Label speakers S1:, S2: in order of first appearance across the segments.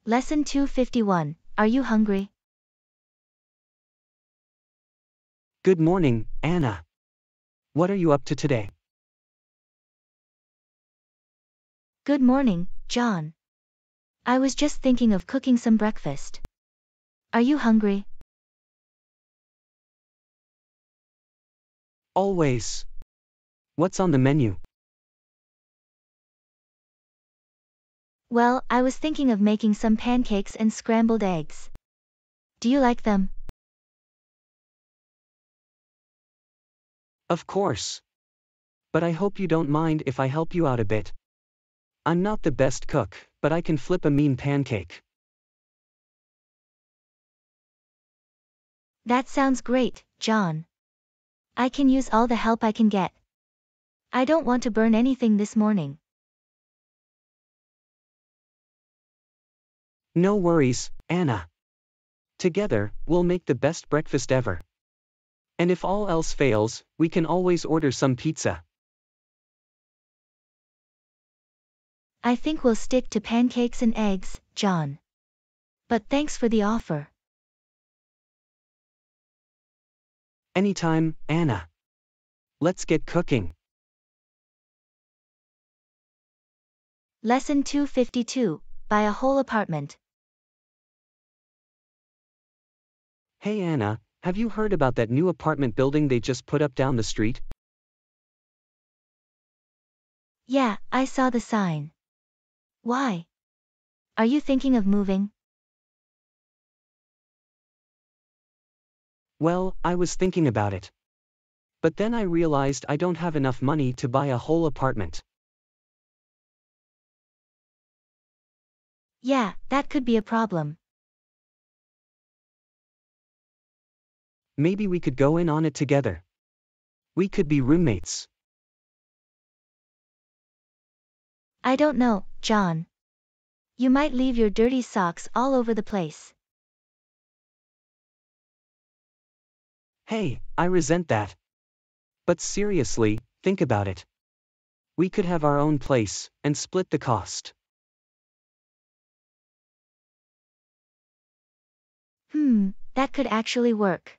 S1: Lesson 251. Are you hungry?
S2: Good morning, Anna. What are you up to today?
S1: Good morning, John. I was just thinking of cooking some breakfast. Are you hungry?
S2: Always. What's on the menu?
S1: Well, I was thinking of making some pancakes and scrambled eggs. Do you like them?
S2: Of course. But I hope you don't mind if I help you out a bit. I'm not the best cook, but I can flip a mean pancake.
S1: That sounds great, John. I can use all the help I can get. I don't want to burn anything this morning.
S2: No worries, Anna. Together, we'll make the best breakfast ever. And if all else fails, we can always order some pizza.
S1: I think we'll stick to pancakes and eggs, John. But thanks for the offer.
S2: Anytime, Anna. Let's get cooking.
S1: Lesson 252. Buy a whole apartment.
S2: Hey Anna, have you heard about that new apartment building they just put up down the street?
S1: Yeah, I saw the sign. Why? Are you thinking of moving?
S2: Well, I was thinking about it. But then I realized I don't have enough money to buy a whole apartment.
S1: Yeah, that could be a problem.
S2: Maybe we could go in on it together. We could be roommates.
S1: I don't know, John. You might leave your dirty socks all over the place.
S2: Hey, I resent that. But seriously, think about it. We could have our own place, and split the cost.
S1: That could actually work.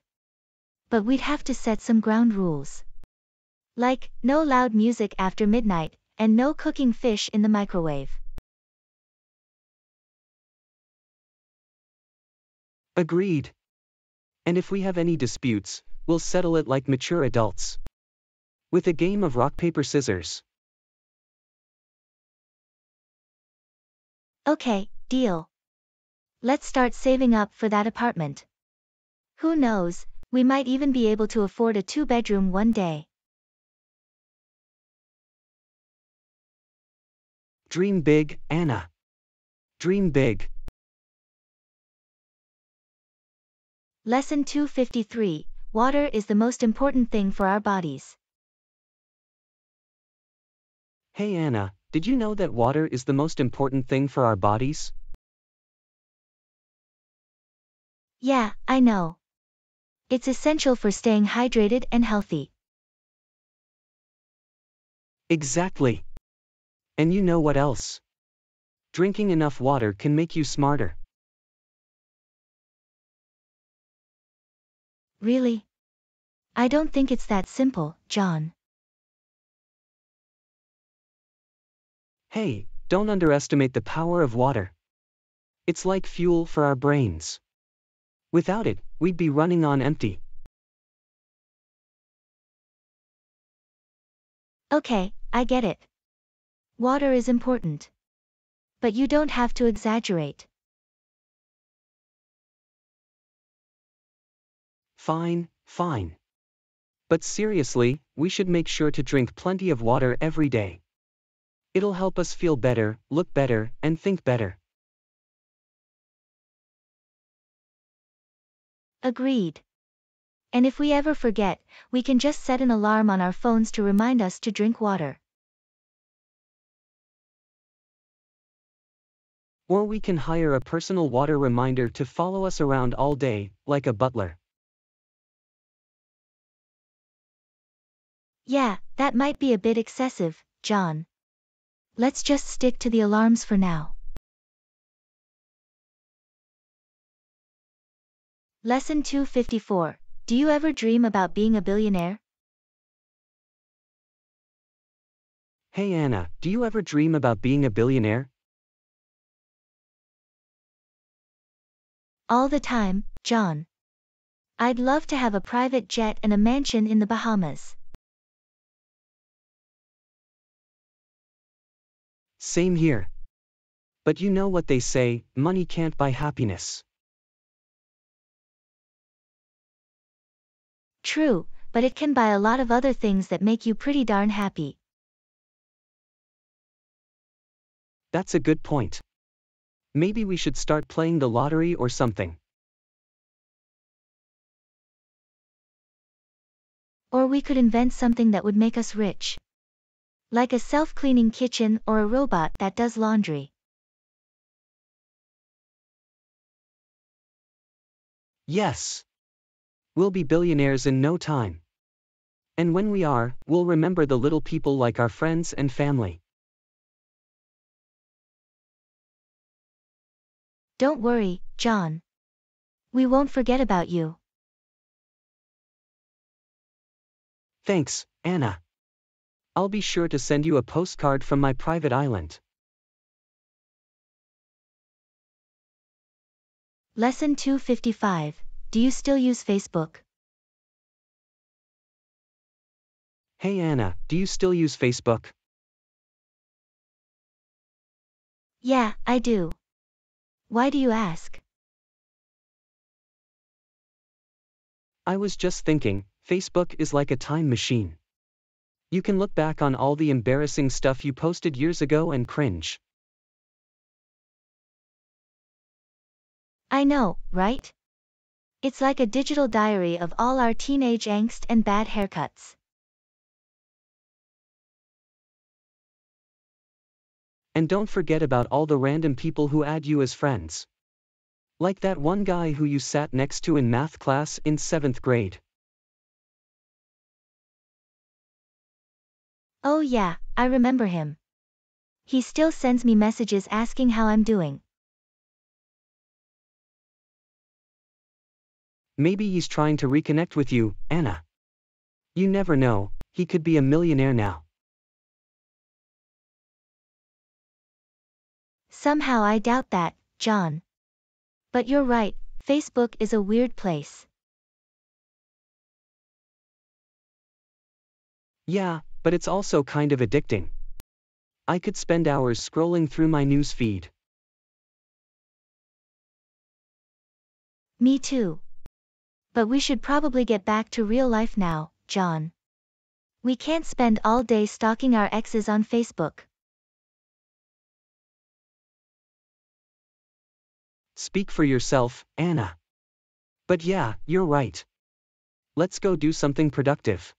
S1: But we'd have to set some ground rules. Like, no loud music after midnight, and no cooking fish in the microwave.
S2: Agreed. And if we have any disputes, we'll settle it like mature adults. With a game of rock paper scissors.
S1: Okay, deal. Let's start saving up for that apartment. Who knows, we might even be able to afford a 2-bedroom one day.
S2: Dream big, Anna. Dream big.
S1: Lesson 253. Water is the most important thing for our bodies.
S2: Hey Anna, did you know that water is the most important thing for our bodies?
S1: Yeah, I know. It's essential for staying hydrated and healthy.
S2: Exactly. And you know what else? Drinking enough water can make you smarter.
S1: Really? I don't think it's that simple, John.
S2: Hey, don't underestimate the power of water. It's like fuel for our brains. Without it, we'd be running on empty.
S1: Okay, I get it. Water is important. But you don't have to exaggerate.
S2: Fine, fine. But seriously, we should make sure to drink plenty of water every day. It'll help us feel better, look better, and think better.
S1: Agreed. And if we ever forget, we can just set an alarm on our phones to remind us to drink water.
S2: Or we can hire a personal water reminder to follow us around all day, like a butler.
S1: Yeah, that might be a bit excessive, John. Let's just stick to the alarms for now. Lesson 254. Do you ever dream about being a billionaire?
S2: Hey Anna, do you ever dream about being a billionaire?
S1: All the time, John. I'd love to have a private jet and a mansion in the Bahamas.
S2: Same here. But you know what they say, money can't buy happiness.
S1: True, but it can buy a lot of other things that make you pretty darn happy.
S2: That's a good point. Maybe we should start playing the lottery or something.
S1: Or we could invent something that would make us rich. Like a self-cleaning kitchen or a robot that does laundry.
S2: Yes. We'll be billionaires in no time. And when we are, we'll remember the little people like our friends and family.
S1: Don't worry, John. We won't forget about you.
S2: Thanks, Anna. I'll be sure to send you a postcard from my private island.
S1: Lesson 255. Do you still use Facebook?
S2: Hey Anna, do you still use Facebook?
S1: Yeah, I do. Why do you ask?
S2: I was just thinking, Facebook is like a time machine. You can look back on all the embarrassing stuff you posted years ago and cringe.
S1: I know, right? It's like a digital diary of all our teenage angst and bad haircuts.
S2: And don't forget about all the random people who add you as friends. Like that one guy who you sat next to in math class in 7th grade.
S1: Oh yeah, I remember him. He still sends me messages asking how I'm doing.
S2: Maybe he's trying to reconnect with you, Anna. You never know, he could be a millionaire now.
S1: Somehow I doubt that, John. But you're right, Facebook is a weird place.
S2: Yeah, but it's also kind of addicting. I could spend hours scrolling through my news feed.
S1: Me too. But we should probably get back to real life now, John. We can't spend all day stalking our exes on Facebook.
S2: Speak for yourself, Anna. But yeah, you're right. Let's go do something productive.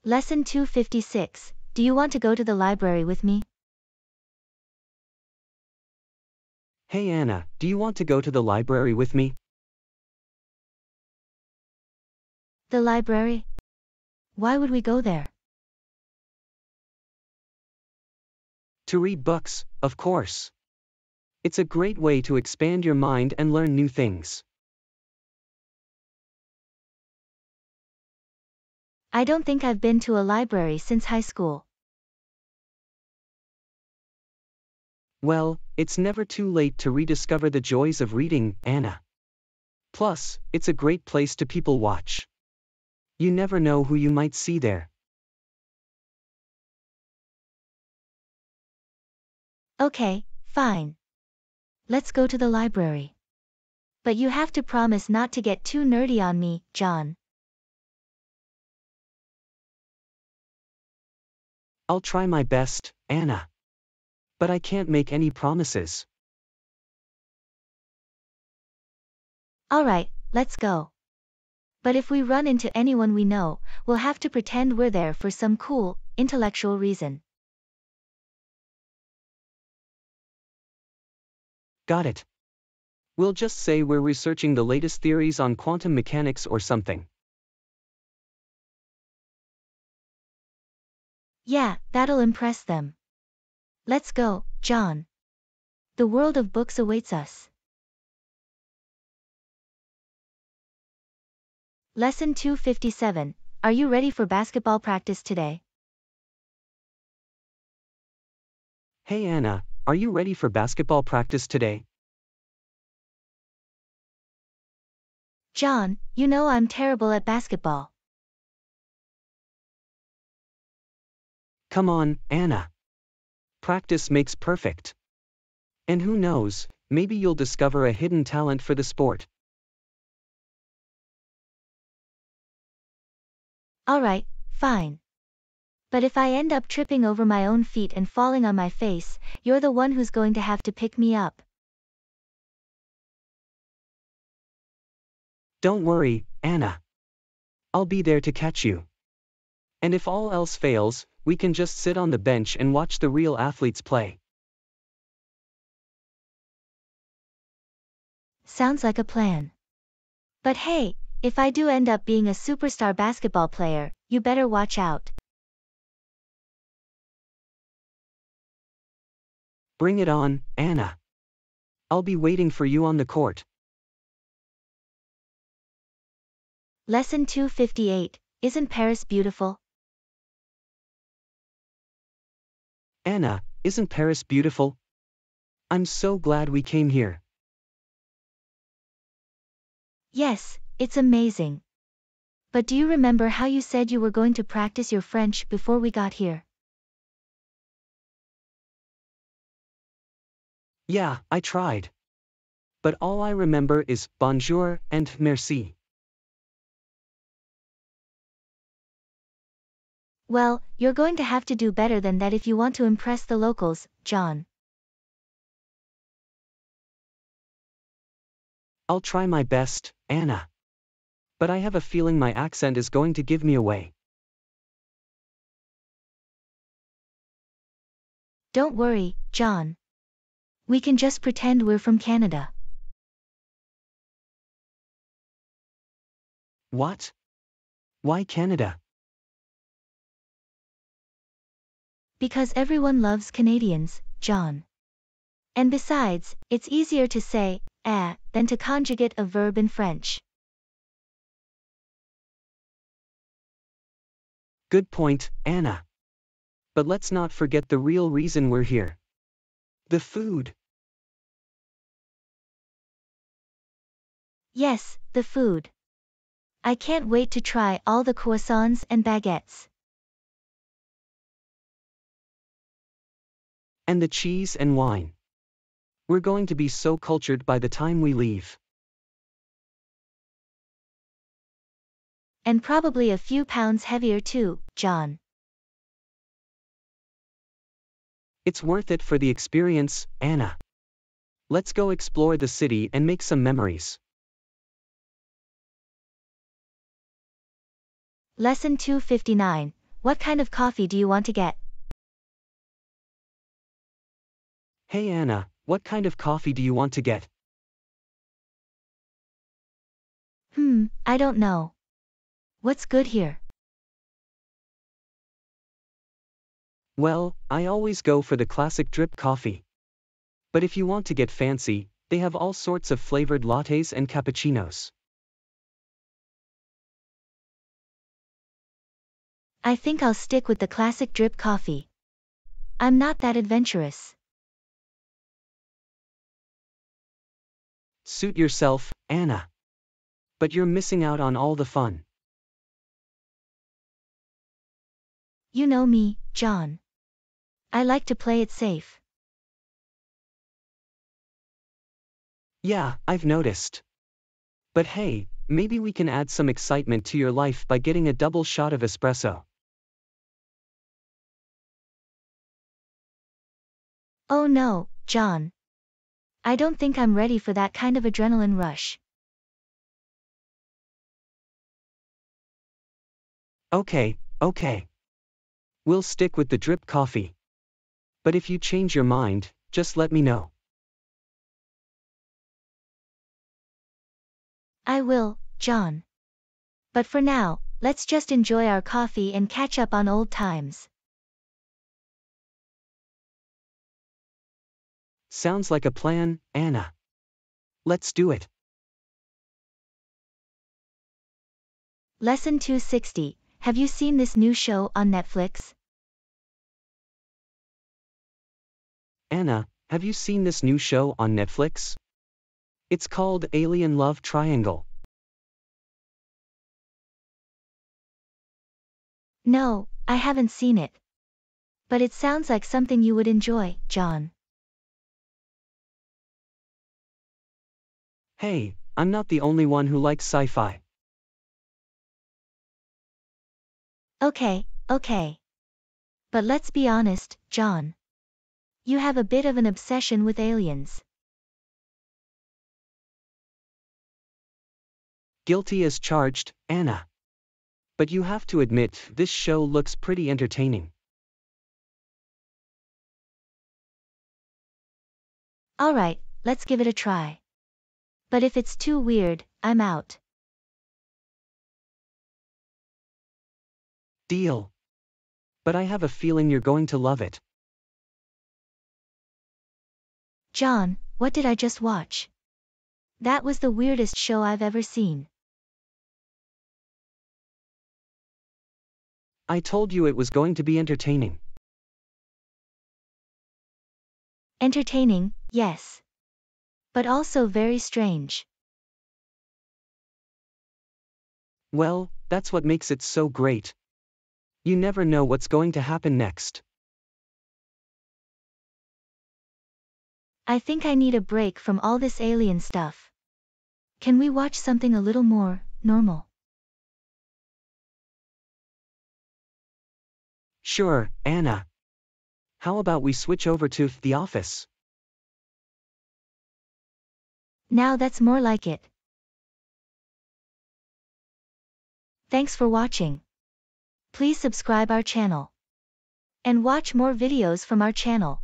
S1: Lesson 256. Do you want to go to the library with me?
S2: Hey Anna, do you want to go to the library with me?
S1: The library? Why would we go there?
S2: To read books, of course. It's a great way to expand your mind and learn new things.
S1: I don't think I've been to a library since high school.
S2: Well, it's never too late to rediscover the joys of reading, Anna. Plus, it's a great place to people watch. You never know who you might see there.
S1: Okay, fine. Let's go to the library. But you have to promise not to get too nerdy on me, John.
S2: I'll try my best, Anna. But I can't make any promises.
S1: Alright, let's go. But if we run into anyone we know, we'll have to pretend we're there for some cool, intellectual reason.
S2: Got it. We'll just say we're researching the latest theories on quantum mechanics or something.
S1: Yeah, that'll impress them. Let's go, John. The world of books awaits us. Lesson 257. Are you ready for basketball practice today?
S2: Hey Anna, are you ready for basketball practice today?
S1: John, you know I'm terrible at basketball.
S2: Come on, Anna. Practice makes perfect. And who knows, maybe you'll discover a hidden talent for the sport.
S1: Alright, fine. But if I end up tripping over my own feet and falling on my face, you're the one who's going to have to pick me up.
S2: Don't worry, Anna. I'll be there to catch you. And if all else fails, we can just sit on the bench and watch the real athletes play.
S1: Sounds like a plan. But hey, if I do end up being a superstar basketball player, you better watch out.
S2: Bring it on, Anna. I'll be waiting for you on the court.
S1: Lesson 258. Isn't Paris beautiful?
S2: Anna, isn't Paris beautiful? I'm so glad we came here.
S1: Yes, it's amazing. But do you remember how you said you were going to practice your French before we got here?
S2: Yeah, I tried. But all I remember is bonjour and merci.
S1: Well, you're going to have to do better than that if you want to impress the locals, John.
S2: I'll try my best, Anna. But I have a feeling my accent is going to give me away.
S1: Don't worry, John. We can just pretend we're from Canada.
S2: What? Why Canada?
S1: Because everyone loves Canadians, John. And besides, it's easier to say, than to conjugate a verb in French.
S2: Good point, Anna. But let's not forget the real reason we're here. The food.
S1: Yes, the food. I can't wait to try all the croissants and baguettes.
S2: And the cheese and wine. We're going to be so cultured by the time we leave.
S1: And probably a few pounds heavier too, John.
S2: It's worth it for the experience, Anna. Let's go explore the city and make some memories.
S1: Lesson 259. What kind of coffee do you want to get?
S2: Hey Anna, what kind of coffee do you want to get?
S1: I don't know. What's good here?
S2: Well, I always go for the classic drip coffee. But if you want to get fancy, they have all sorts of flavored lattes and cappuccinos.
S1: I think I'll stick with the classic drip coffee. I'm not that adventurous.
S2: Suit yourself, Anna. But you're missing out on all the fun.
S1: You know me, John. I like to play it safe.
S2: Yeah, I've noticed. But hey, maybe we can add some excitement to your life by getting a double shot of espresso.
S1: Oh no, John. I don't think I'm ready for that kind of adrenaline rush.
S2: Okay. We'll stick with the drip coffee. But if you change your mind, just let me know.
S1: I will, John. But for now, let's just enjoy our coffee and catch up on old times.
S2: Sounds like a plan, Anna. Let's do it.
S1: Lesson 260. Have you seen this new show on Netflix?
S2: Anna, have you seen this new show on Netflix? It's called Alien Love Triangle.
S1: No, I haven't seen it. But it sounds like something you would enjoy, John.
S2: Hey, I'm not the only one who likes sci-fi.
S1: Okay. But let's be honest, John. You have a bit of an obsession with aliens.
S2: Guilty as charged, Anna. But you have to admit, this show looks pretty entertaining.
S1: Alright, let's give it a try. But if it's too weird, I'm out.
S2: Deal. But I have a feeling you're going to love it.
S1: John, what did I just watch? That was the weirdest show I've ever seen.
S2: I told you it was going to be entertaining.
S1: Entertaining, yes. But also very strange.
S2: Well, that's what makes it so great. You never know what's going to happen next.
S1: I think I need a break from all this alien stuff. Can we watch something a little more normal?
S2: Sure, Anna. How about we switch over to The Office?
S1: Now that's more like it. Thanks for watching. Please subscribe our channel. And watch more videos from our channel.